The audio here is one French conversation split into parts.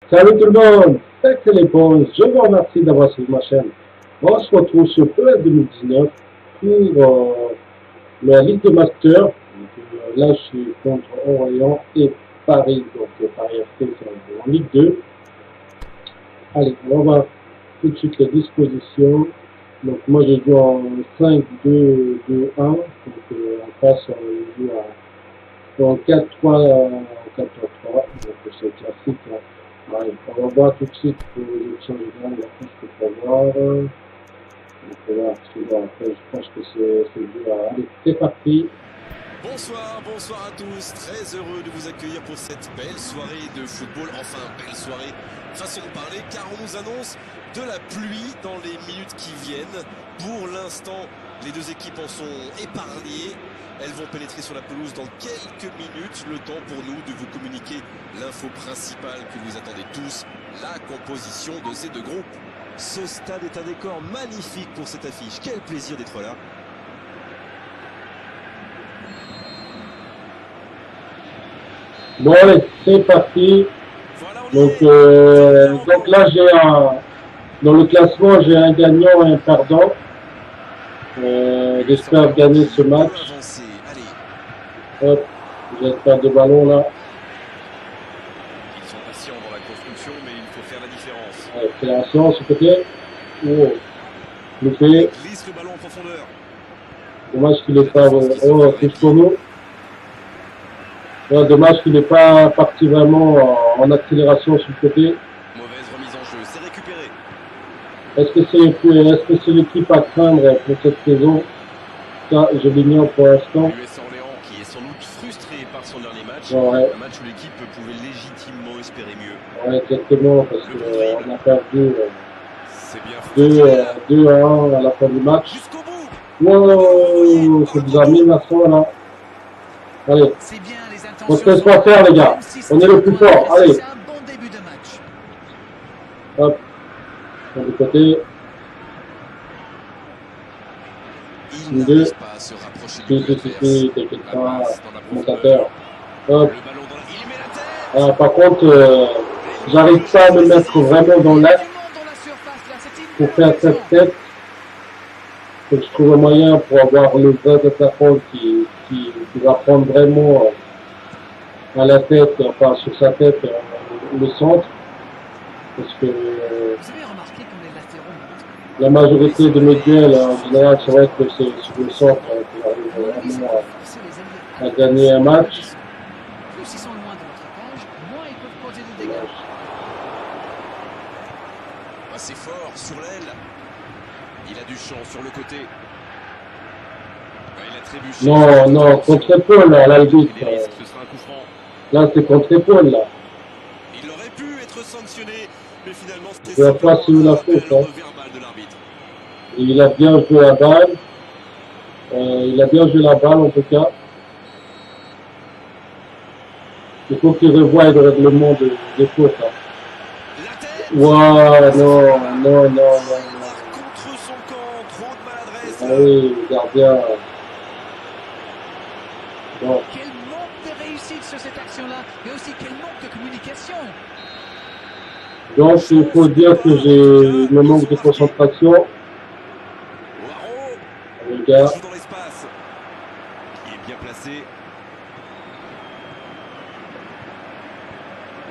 Salut tout le monde, c'est les pauses. Je vous remercie d'avoir suivi ma chaîne. On se retrouve sur PES 2019 pour la Ligue de Master. Donc, là, je suis contre Orient et Paris. Donc, Paris FC, c'est en Ligue 2. Allez, on va tout de suite les dispositions. Donc, moi, j'ai joué en 5-2-2-1. Donc, en face, on joue en 4-3-3. Donc, c'est classique. Hein. Ouais, on va voir tout de suite pour les options générales, après je peux pas voir. Donc voilà, après je pense que c'est dû à... Allez, c'est parti. Bonsoir, bonsoir à tous, très heureux de vous accueillir pour cette belle soirée de football, enfin belle soirée, façon de parler, car on nous annonce de la pluie dans les minutes qui viennent. Pour l'instant, les deux équipes en sont épargnées, elles vont pénétrer sur la pelouse dans quelques minutes, le temps pour nous de vous communiquer l'info principale que vous attendez tous, la composition de ces deux groupes. Ce stade est un décor magnifique pour cette affiche, quel plaisir d'être là. Bon allez, c'est parti. Donc là j'ai dans le classement j'ai un gagnant et un perdant. J'espère gagner ce match. Hop, j'espère de ballon là. Ils sont patients dans la construction, mais il faut faire la différence. Allez, création ce côté. Oh, loupé. Glisse le ballon en profondeur. Dommage qu'il n'est pas. Oh, c'est pour nous. Ouais, dommage qu'il n'est pas parti vraiment en accélération sur le côté. Mauvaise remise en jeu, c'est récupéré. Est-ce que c'est l'équipe à craindre pour cette saison? Ça, je l'ignore pour l'instant. L'US Orléans qui est sans doute frustré par son dernier match. Ouais. Un match où l'équipe pouvait légitimement espérer mieux. Ouais, exactement, parce qu'on a perdu bien 2 à 1 à la fin du match. Jusqu'au bout. Wow, c'est vous a mis maintenant là. Allez, on se laisse pas faire les gars. On est le plus fort. Allez. Hop. Sur le côté. Il n'arrive pas à se rapprocher du Si, t'inquiète pas, commentateur. Hop. Ah, par contre, j'arrive pas à me mettre vraiment dans l'axe pour faire cette tête. Faut que je trouve un moyen pour avoir le vrai attaquant qui va prendre vraiment à la tête, enfin sur sa tête, le centre. Parce que la majorité de mes duels, en général, c'est vrai que c'est sur le centre qu'on arrive vraiment à gagner un match. Plus ils sont loin de notre cage, moins ils peuvent causer des dégâts. Assez fort sur l'aile. Il a du champ sur le côté. Il a trébuché. Non, non, contre-épaule, là, l'arbitre. Ce sera un coup franc. Là, c'est contre-épaule, là. Il aurait pu être sanctionné, mais finalement, c'était la fois sous la faute. Hein. Il a bien joué la balle. En tout cas. Il faut qu'il revoie le règlement des fautes. Hein. Wow, non. Contre son camp, trop de maladresse. Ah oui, le gardien. Bon. Quel manque de réussite sur cette action-là, mais aussi quel manque de communication. Donc, il faut dire que j'ai le manque de concentration. Les gars. Il est bien placé.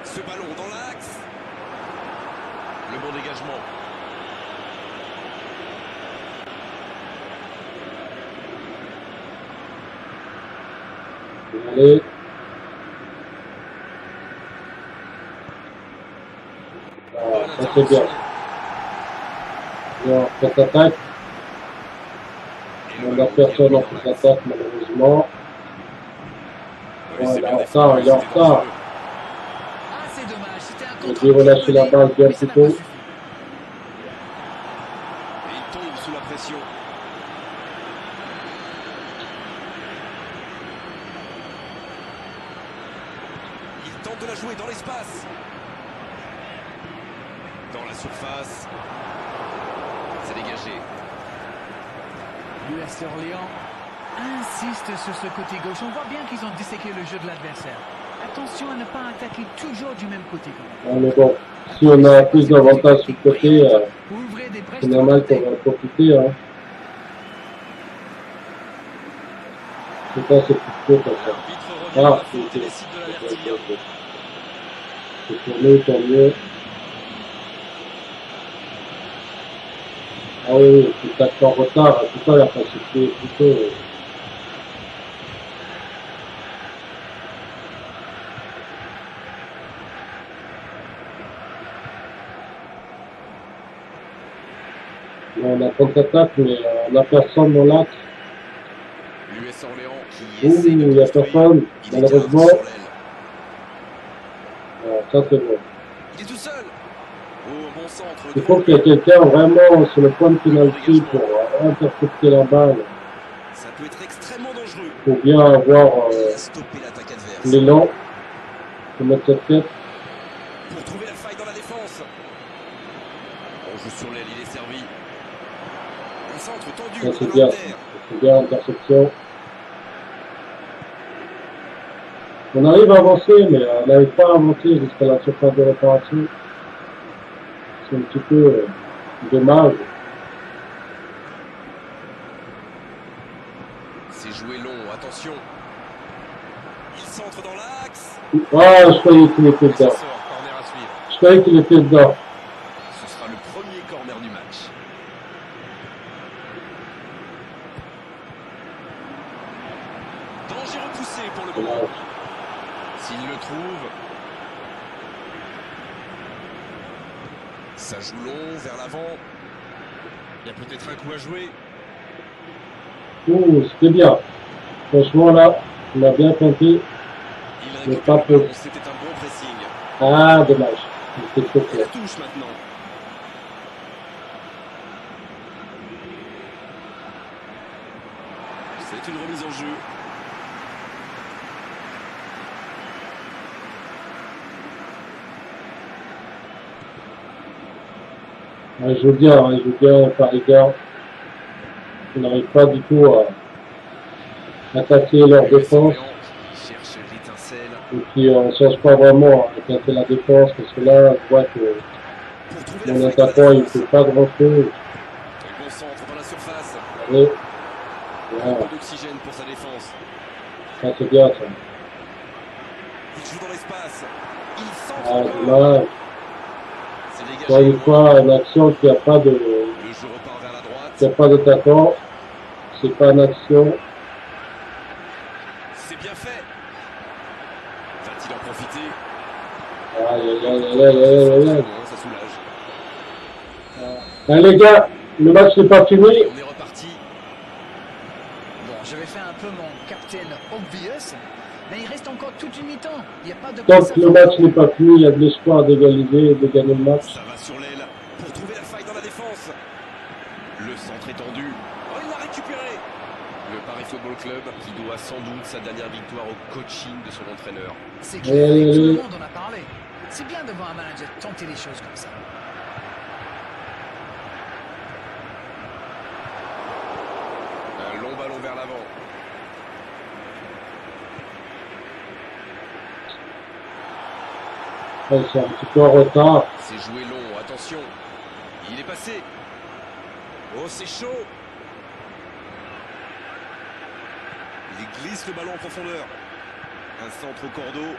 Ce ballon dans l'axe. Le bon dégagement. Allez. Ça c'est bien. Bien, cette attaque. On n'a personne dans cette attaque malheureusement. Ouais, il est en retard, il est en retard. Ah, c'est dommage, c'était un contre. Il a relâché la balle bien plus tôt. Et il tombe sous la pression. Il tente de la jouer dans l'espace. Dans la surface. C'est dégagé. L'US Orléans insiste sur ce côté gauche. On voit bien qu'ils ont disséqué le jeu de l'adversaire. attention à ne pas attaquer toujours du même côté. Ouais, mais bon, si on a plus d'avantages sur le côté, Ouvrez des brèches c'est de normal côté. qu'on va en profiter. Hein. C'est pas c'est plus tôt comme ça. L'arbitre revient à la faute et décide de l'avertir. C'est tourné, tant mieux. Ah oui, c'est 4 en retard, c'est pas la facilité plutôt. On a contre-attaque, mais on n'a personne dans l'axe. L'US Orléans qui Ouh, essaie il de n'y a construire. personne, Il malheureusement. écarte sur l'aile. Ça c'est bon. Il est tout seul. Oh, bon centre. Il faut qu'il y ait quelqu'un vraiment sur le point de pénalty pour intercepter la balle. Ça peut être extrêmement dangereux. Il faut bien avoir Il a stoppé l'attaque adverse. l'élan pour mettre cette tête. Pour trouver la faille dans la défense. On joue sur l'aile, il est servi. Un centre tendu. Ça c'est dans bien, l'enterre. c'est bien, interception. On arrive à avancer, mais on n'arrive pas à avancer jusqu'à la surface de réparation. C'est un petit peu dommage. C'est joué long, attention. Il centre dans l'axe. Ah, je croyais qu'il était Et ça dedans. sort, corner à suivre. Je croyais qu'il était dedans. Ce sera le premier corner du match. Danger repoussé pour le moment. Dommage. S'il le trouve. Ça joue long, vers l'avant. Il y a peut-être un coup à jouer. Ouh, c'était bien. Franchement, là, on a bien tenté. Il Mais récupère pas le ballon, peu. c'était un bon pressing. Ah, dommage. C'était trop Et la clair. touche maintenant. C'est une remise en jeu. Ouais, je veux dire, par égard. On n'arrive pas du tout à casser leur US défense. Orléans qui cherche l'étincelle. Et puis, on ne cherche pas vraiment à casser la défense, parce que là, je vois que Pour trouver mon la faille dans attaquant, la il ne défense. fait pas grand-chose. Quel bon centre dans la surface. Allez. Un Voilà, peu d'oxygène pour sa défense. ça c'est bien, ça. Il joue dans l'espace. Il centre Ah, encore. dommage. C'est dégagé. Encore une fois, une action qui n'a pas de, Le jeu repart vers la qui a droite. pas d'attaquant. C'est pas une action. C'est bien fait. Va-t-il en profiter? Aïe, aïe, aïe, aïe, aïe, aïe, aïe. Ça soulage. Allez, les gars, le match n'est pas fini. Et on est reparti. Bon, je vais faire un peu mon captain obvious, mais il reste encore toute une mi-temps. Il n'y a pas de Tant place à que le faire. match n'est pas fini, il y a de l'espoir d'égaliser et de gagner le match. Ça va sur l'aile pour trouver la faille dans la défense. Le centre est tendu. Oh, il l'a récupéré. Le Paris Football Club qui doit sans doute sa dernière victoire au coaching de son entraîneur. C'est clair, Allez, et tout le allez. monde en a parlé. C'est bien de voir un manager tenter les choses comme ça. Un long ballon vers l'avant. Ouais, c'est un petit peu en retard. C'est joué long, attention. Il est passé. Oh, c'est chaud. Il glisse le ballon en profondeur. Un centre au cordeau.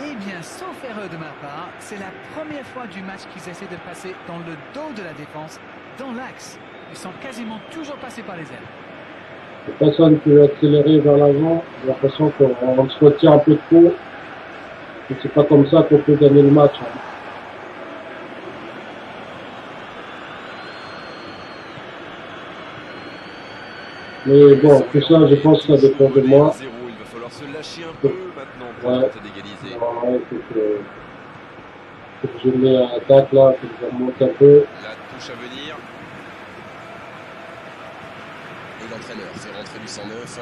Eh bien, sauf erreur de ma part, c'est la première fois du match qu'ils essaient de passer dans le dos de la défense, dans l'axe. Ils sont quasiment toujours passés par les ailes. Il n'y a personne qui veut accélérer vers l'avant. J'ai l'impression qu'on se retient un peu trop. Et c'est pas comme ça qu'on peut gagner le match. Hein. Mais bon, tout ça, je pense que ça dépend de moi. 1-0, il va falloir se lâcher un peu maintenant pour Ouais. tenter d'égaliser. Ouais, faut que je mets à attaque là, faut que je remonte un peu. La touche à venir. Et l'entraîneur fait rentrer du 109.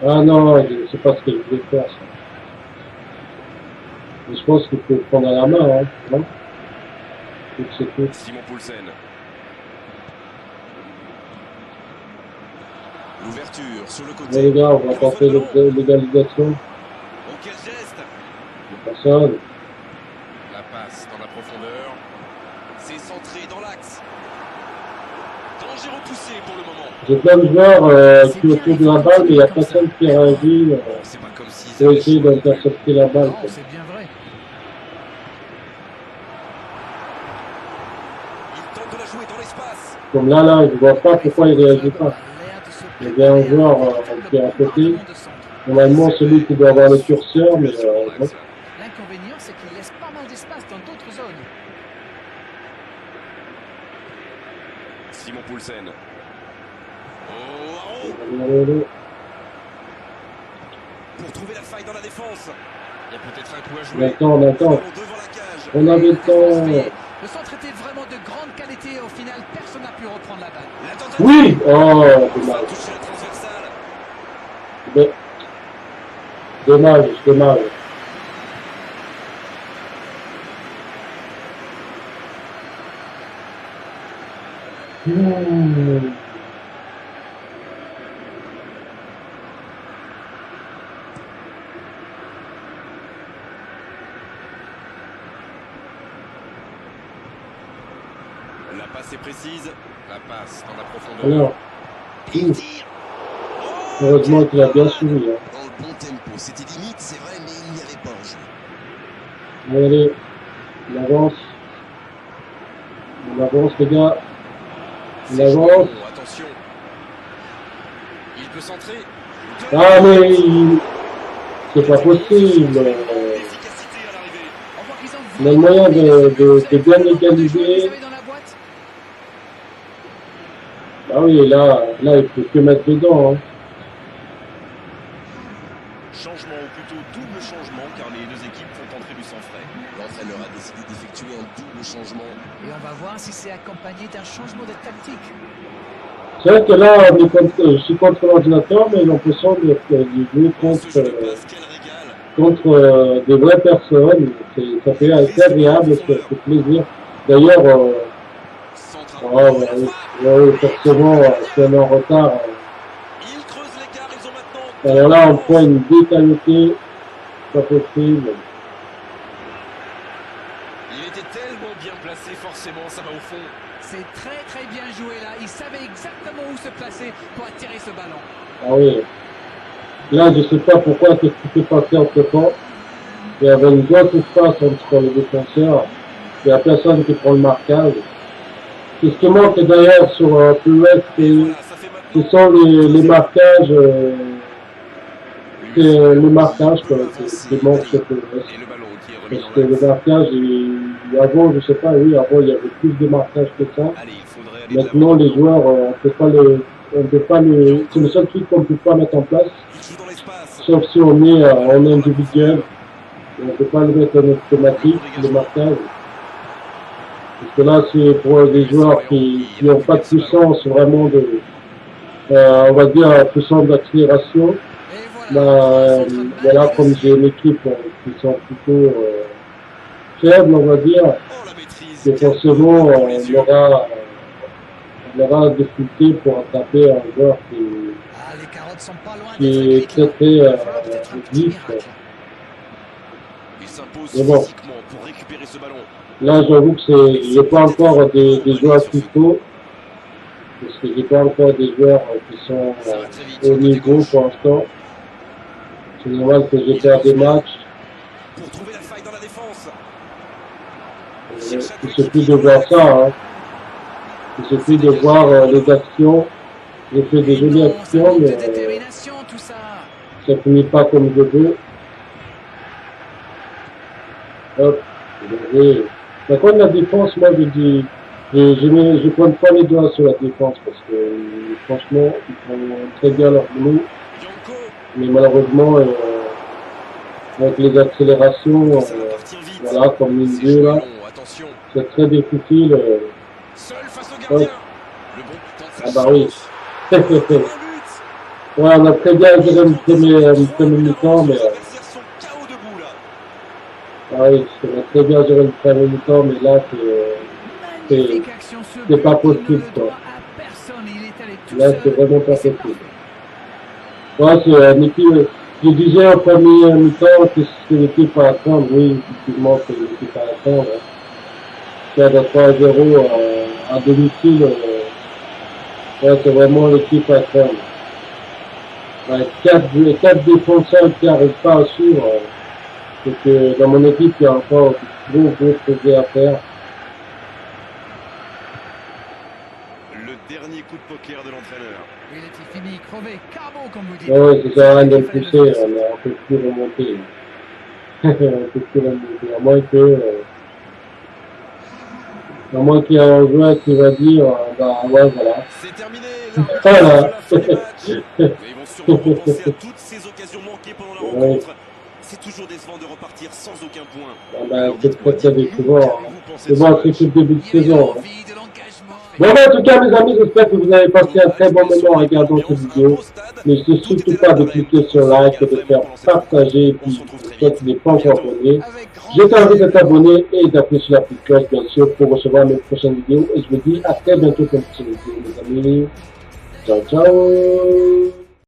Ah non, je sais pas ce que je vais faire. Ça. Mais je pense qu'il faut prendre à la main, hein, non? C'est tout. Simon Poulsen. L'ouverture sur le côté. Bon, les gars, on va tenter l'égalisation. Oh, quel geste! Personne. La passe dans la profondeur. C'est centré dans l'axe. Danger repoussé pour le moment. J'ai plein de joueurs qui autour de la balle, mais il n'y a personne qui réagit C'est pas comme si pour essayer d'intercepter la balle. Non, c'est bien vrai. Il tente de la jouer dans l'espace. Comme là, je vois pas pourquoi il ne réagit pas. Il y a un joueur qui est à côté. Normalement, celui qui doit avoir le curseur, mais non. L'inconvénient, c'est qu'il laisse pas mal d'espace dans d'autres zones. Simon Poulsen. Oh, pour trouver la faille dans la défense. Il y a peut-être un coup à jouer. On attend. Devant la cage. On avait le temps. Le centre était vraiment de grande qualité et au final, personne n'a pu reprendre la balle. La tentative. Oui! Oh, Enfin, dommage. toucher la transversale. Mais, dommage. La passe est précise. La passe dans la profondeur. Alors, Et il tire. Oh, heureusement qu'il a bien suivi. Hein. dans le bon tempo. C'était limite, c'est vrai, mais il n'y avait pas en jeu. Allez, on avance. On avance, les gars. On C'est avance. bon, attention. Il peut centrer. Ah, mais c'est pas possible. L'efficacité à l'arrivée. On voit qu'ils ont On a le moyen de bien égaliser. dans la boîte. Ah oui, là, il faut que mettre dedans. Hein. Changement, ou plutôt double changement, car les deux équipes font entrer du sang frais. L'entraîneur a décidé d'effectuer un double changement. Et on va voir si c'est accompagné d'un changement de tactique. C'est vrai que là, je suis contre l'ordinateur, mais j'ai l'impression de jouer Ce jeu de contre, passe, quel régal. contre des vraies personnes. Ça fait assez agréable, ça fait plaisir. D'ailleurs, Centre. oh, ouais, forcément, si on est en retard, Ils creusent l'écart, ils ont maintenant. alors là, on prend une décaloté, pas possible. Il était tellement bien placé, forcément, ça va au fond. C'est très bien joué là. Il savait exactement où se placer pour attirer ce ballon. Ah oui. Là, je sais pas pourquoi, qu'est-ce qui s'est passé entre temps. Il y avait une grosse espace entre les défenseurs. Il n'y a personne qui prend le marquage. C'est ce qui manque d'ailleurs sur PES, Et voilà, ça fait ce maintenant. sont les marquages, c'est le marquage qui manque sur PES. Et le ballon qui est remis Parce dans que le l'axe. marquage, avant, je sais pas, oui, avant il y avait plus de marquage que ça. Allez, il faudrait aller de Maintenant, l'avant. les joueurs, on peut pas c'est le seul truc qu'on peut pas mettre en place. Il joue dans l'espace. Sauf si on est en individuel, on ne peut pas le mettre en automatique, le marquage. Parce que là, c'est pour des joueurs qui n'ont pas de puissance, vraiment on va dire, puissance d'accélération. Et voilà. Voilà, comme j'ai une équipe qui sont plutôt faibles, on va dire, Oh, la maîtrise. que forcément, on aura difficulté pour attraper un joueur Ah, les carottes sont pas loin qui est d'être très cuites, là. Il va falloir peut-être un petit vif. miracle. Il s'impose Mais bon. physiquement pour récupérer ce ballon. Là, j'avoue que j'ai pas encore des joueurs qu'il faut, parce que j'ai pas encore des joueurs qui sont Ça va très vite. au sur le côté niveau gauche. pour l'instant. C'est normal que j'ai perdu des matchs. Pour trouver la faille dans la défense. Il suffit de voir ça. Hein. Il suffit de voir les actions. J'ai fait des jolies Non, ça actions, manque mais de détermination, tout ça. ça finit pas comme je veux. Hop, regardez. Par contre, la défense, moi, je pointe pas les doigts sur la défense parce que, franchement, ils font très bien leur boulot. Yanko. Mais malheureusement, avec les accélérations, Ça va partir vite. voilà, comme une C'est deux joué là, long, attention. c'est très difficile. Seul face au gardien. Le bon tente sa Ah bah oui. chance. Un but. Ouais, on a très bien géré une première mi-temps, mais Les adversaires sont KO debout là. Ah oui, on a très bien géré le premier mi-temps, mais là, Magnifique action ce c'est pas but, il ne possible, le quoi. doit à personne, il est allé tout Là, seul, c'est vraiment pas et c'est possible. parfait. Ouais, c'est une équipe, je disais en premier mi-temps que c'est l'équipe à attendre, oui, effectivement, c'est l'équipe à attendre. Hein. Perdre 3-0 à domicile, ouais, c'est vraiment l'équipe à attendre. Ouais, quatre défenseurs qui n'arrivent pas à suivre. C'est que dans mon équipe, il y a encore gros projet à faire. Le dernier coup de poker de l'entraîneur. Il était fini, crevé, carbo comme vous dites. Ouais, c'est ça, de le Il fallait pousser, faire. on ne peut plus remonter. On ne peut plus remonter, à moins qu'il y ait un joueur qui va dire, bah ouais, voilà. C'est terminé, Voilà. l'heure de la fin du match. Mais ils vont sûrement repenser à toutes ces occasions manquées pendant la Ouais. rencontre. C'est toujours décevant de repartir sans aucun point. Ah bah, Alors c'est dites-moi, très dites-nous, décevant. qu'avez-vous pensé de C'est ce bon, match? c'est tout début de Il y avait de saison. Hein. l'envie, de l'engagement. Bon, en tout cas, mes amis, j'espère que vous avez passé un très bon moment en regardant cette vidéo. N'hésitez surtout pas de cliquer sur like, de faire partager, et puis toi qui n'es pas encore abonné, je t'invite à t'abonner et d'appuyer sur la petite cloche, bien sûr, pour recevoir mes prochaines vidéos. Et je vous dis à très bientôt pour une prochaine vidéo, mes amis. Ciao, ciao!